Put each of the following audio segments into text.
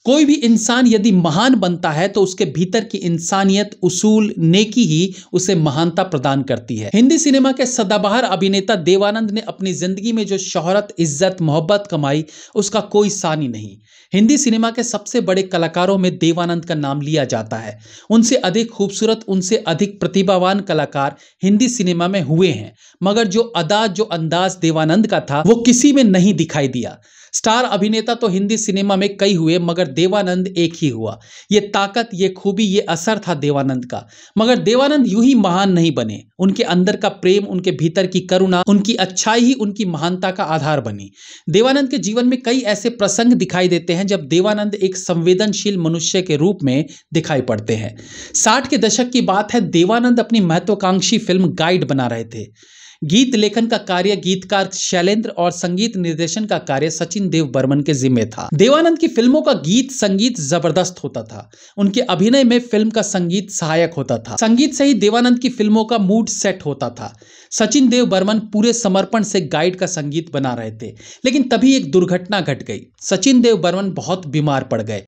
कोई भी इंसान यदि महान बनता है तो उसके भीतर की इंसानियत, उसूल, नेकी ही उसे महानता प्रदान करती है। हिंदी सिनेमा के सदाबहार अभिनेता देवानंद ने अपनी जिंदगी में जो शोहरत, इज्जत, मोहब्बत कमाई, उसका कोई सानी नहीं। हिंदी सिनेमा के सबसे बड़े कलाकारों में देवानंद का नाम लिया जाता है। उनसे अधिक खूबसूरत, उनसे अधिक प्रतिभावान कलाकार हिंदी सिनेमा में हुए हैं, मगर जो अदा, जो अंदाज देवानंद का था वो किसी में नहीं दिखाई दिया। स्टार अभिनेता तो हिंदी सिनेमा में कई हुए, मगर देवानंद एक ही हुआ। ये ताकत, ये खूबी, ये असर था देवानंद का। मगर देवानंद यूं ही महान नहीं बने। उनके अंदर का प्रेम, उनके भीतर की करुणा, उनकी अच्छाई ही उनकी महानता का आधार बनी। देवानंद के जीवन में कई ऐसे प्रसंग दिखाई देते हैं जब देवानंद एक संवेदनशील मनुष्य के रूप में दिखाई पड़ते हैं। 60 के दशक की बात है। देवानंद अपनी महत्वाकांक्षी फिल्म गाइड बना रहे थे। गीत लेखन का कार्य गीतकार शैलेंद्र और संगीत निर्देशन का कार्य सचिन देव बर्मन के जिम्मे था। देवानंद की फिल्मों का गीत संगीत जबरदस्त होता था। उनके अभिनय में फिल्म का संगीत सहायक होता था। संगीत से ही देवानंद की फिल्मों का मूड सेट होता था। सचिन देव बर्मन पूरे समर्पण से गाइड का संगीत बना रहे थे, लेकिन तभी एक दुर्घटना घट गई। सचिन देव बर्मन बहुत बीमार पड़ गए।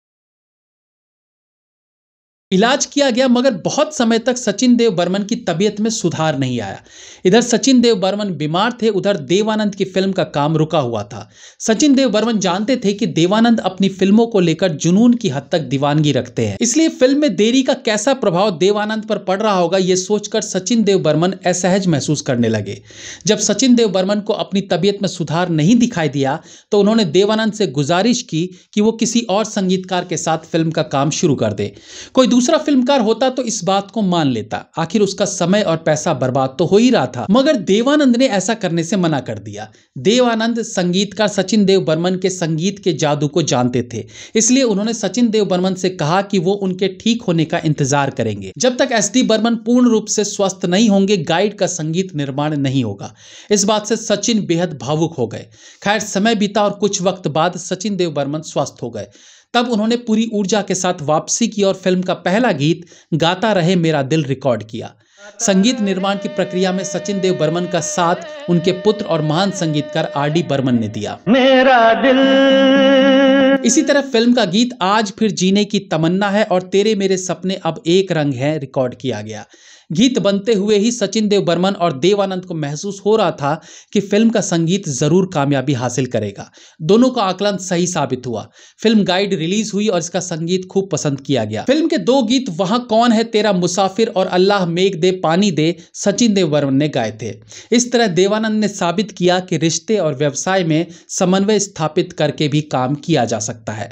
इलाज किया गया, मगर बहुत समय तक सचिन देव बर्मन की तबीयत में सुधार नहीं आया। इधर सचिन देव बर्मन बीमार थे, उधर देवानंद की फिल्म का काम रुका हुआ था। सचिन देव बर्मन जानते थे कि देवानंद अपनी फिल्मों को लेकर जुनून की हद तक दीवानगी रखते हैं, इसलिए फिल्म में देरी का कैसा प्रभाव देवानंद पर पड़ रहा होगा ये सोचकर सचिन देव बर्मन असहज महसूस करने लगे। जब सचिन देव बर्मन को अपनी तबीयत में सुधार नहीं दिखाई दिया तो उन्होंने देवानंद से गुजारिश की कि वो किसी और संगीतकार के साथ फिल्म का काम शुरू कर दे। कोई दूसरा फिल्मकार होता तो इस बात को मान लेता, आखिर उसका समय और पैसा बर्बाद तो हो ही रहा था, मगर देवानंद ने ऐसा करने से मना कर दिया। देवानंद संगीतकार सचिन देव बर्मन के संगीत के जादू को जानते थे, इसलिए उन्होंने सचिन देव बर्मन से कहा कि वो उनके ठीक होने का इंतजार करेंगे। जब तक एसडी बर्मन पूर्ण रूप से स्वस्थ नहीं होंगे, गाइड का संगीत निर्माण नहीं होगा। इस बात से सचिन बेहद भावुक हो गए। खैर, समय बीता और कुछ वक्त बाद सचिन देव बर्मन स्वस्थ हो गए। तब उन्होंने पूरी ऊर्जा के साथ वापसी की और फिल्म का पहला गीत गाता रहे मेरा दिल रिकॉर्ड किया। संगीत निर्माण की प्रक्रिया में सचिन देव बर्मन का साथ उनके पुत्र और महान संगीतकार आर.डी. बर्मन ने दिया। मेरा दिल। इसी तरह फिल्म का गीत आज फिर जीने की तमन्ना है और तेरे मेरे सपने अब एक रंग है रिकॉर्ड किया गया। गीत बनते हुए ही सचिन देव बर्मन और देवानंद को महसूस हो रहा था कि फिल्म का संगीत जरूर कामयाबी हासिल करेगा। दोनों का आकलन सही साबित हुआ। फिल्म गाइड रिलीज हुई और इसका संगीत खूब पसंद किया गया। फिल्म के 2 गीत वहां कौन है तेरा मुसाफिर और अल्लाह मेघ दे पानी दे सचिन देव बर्मन ने गाए थे। इस तरह देवानंद ने साबित किया कि रिश्ते और व्यवसाय में समन्वय स्थापित करके भी काम किया जा सकता है।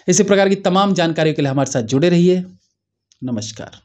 इसी प्रकार की तमाम जानकारियों के लिए हमारे साथ जुड़े रहिए। नमस्कार।